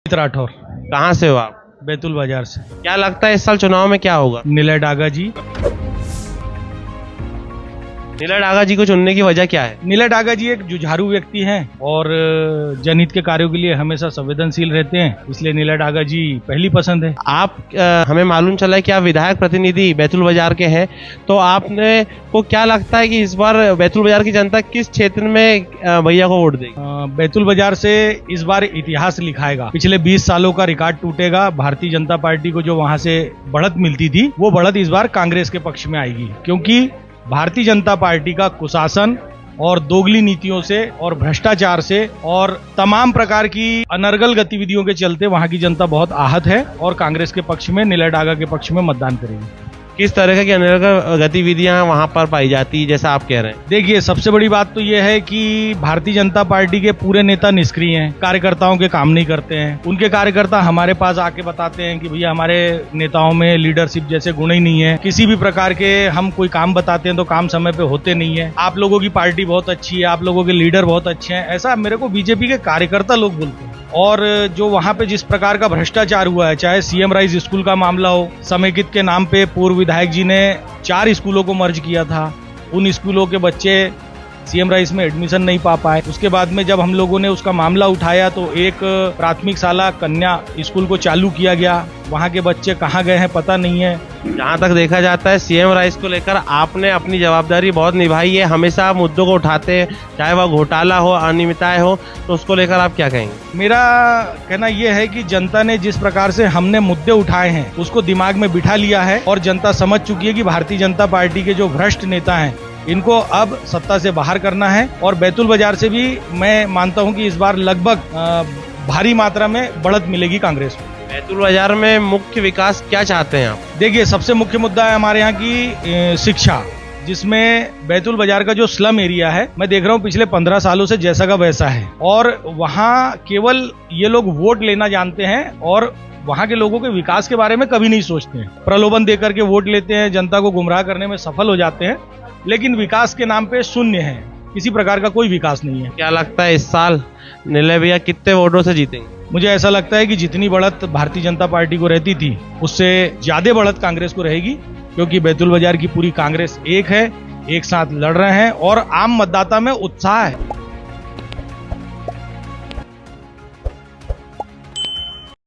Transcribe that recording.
राठौर, कहाँ से हो आप? बैतूल बाजार से। क्या लगता है इस साल चुनाव में क्या होगा? नीलय डागा जी। नीलय डागा जी को चुनने की वजह क्या है? नीलय डागा जी एक जुझारू व्यक्ति हैं और जनहित के कार्यों के लिए हमेशा संवेदनशील रहते हैं, इसलिए नीलय डागा जी पहली पसंद है। आप हमें मालूम चला है कि आप विधायक प्रतिनिधि बैतूल बाजार के हैं, तो आपने को क्या लगता है कि इस बार बैतूल बाजार की जनता किस क्षेत्र में भैया को वोट देगी? बैतूल बाजार से इस बार इतिहास लिखाएगा। पिछले 20 सालों का रिकॉर्ड टूटेगा। भारतीय जनता पार्टी को जो वहां से बढ़त मिलती थी, वो बढ़त इस बार कांग्रेस के पक्ष में आएगी, क्योंकि भारतीय जनता पार्टी का कुशासन और दोगली नीतियों से और भ्रष्टाचार से और तमाम प्रकार की अनर्गल गतिविधियों के चलते वहां की जनता बहुत आहत है और कांग्रेस के पक्ष में, नीलय डागा के पक्ष में मतदान करेगी। किस तरह की अनर्गल गतिविधियां वहां पर पाई जाती है जैसा आप कह रहे हैं? देखिए, सबसे बड़ी बात तो यह है कि भारतीय जनता पार्टी के पूरे नेता निष्क्रिय हैं, कार्यकर्ताओं के काम नहीं करते हैं। उनके कार्यकर्ता हमारे पास आके बताते हैं कि भैया हमारे नेताओं में लीडरशिप जैसे गुण ही नहीं है। किसी भी प्रकार के हम कोई काम बताते हैं तो काम समय पे होते नहीं है। आप लोगों की पार्टी बहुत अच्छी है, आप लोगों के लीडर बहुत अच्छे हैं, ऐसा मेरे को बीजेपी के कार्यकर्ता लोग बोलते हैं। और जो वहां पे जिस प्रकार का भ्रष्टाचार हुआ है, चाहे सीएम राइज स्कूल का मामला हो, समेकित के नाम पे पूर्व विधायक जी ने 4 स्कूलों को मर्ज किया था, उन स्कूलों के बच्चे सीएम राइज में एडमिशन नहीं पा पाए। उसके बाद में जब हम लोगों ने उसका मामला उठाया तो एक प्राथमिक शाला कन्या स्कूल को चालू किया गया, वहां के बच्चे कहाँ गए हैं पता नहीं है। जहाँ तक देखा जाता है सीएम राइज को लेकर आपने अपनी जवाबदारी बहुत निभाई है, हमेशा आप मुद्दों को उठाते हैं, चाहे वह घोटाला हो, अनियमितताएं हो, तो उसको लेकर आप क्या कहेंगे? मेरा कहना यह है कि जनता ने जिस प्रकार से हमने मुद्दे उठाए हैं उसको दिमाग में बिठा लिया है और जनता समझ चुकी है कि भारतीय जनता पार्टी के जो भ्रष्ट नेता हैं इनको अब सत्ता से बाहर करना है। और बैतूल बाजार से भी मैं मानता हूं कि इस बार लगभग भारी मात्रा में बढ़त मिलेगी कांग्रेस को। बैतूल बाजार में मुख्य विकास क्या चाहते हैं आप? देखिए, सबसे मुख्य मुद्दा है हमारे यहाँ की शिक्षा, जिसमें बैतूल बाजार का जो स्लम एरिया है, मैं देख रहा हूँ पिछले 15 सालों से जैसा का वैसा है और वहाँ केवल ये लोग वोट लेना जानते हैं और वहाँ के लोगों के विकास के बारे में कभी नहीं सोचते हैं। प्रलोभन देकर के वोट लेते हैं, जनता को गुमराह करने में सफल हो जाते हैं, लेकिन विकास के नाम पे शून्य है, किसी प्रकार का कोई विकास नहीं है। क्या लगता है इस साल नीलय भैया कितने वोटों से जीतेंगे? मुझे ऐसा लगता है कि जितनी बढ़त भारतीय जनता पार्टी को रहती थी उससे ज्यादा बढ़त कांग्रेस को रहेगी, क्योंकि बैतूल बाजार की पूरी कांग्रेस एक है, एक साथ लड़ रहे हैं और आम मतदाता में उत्साह है।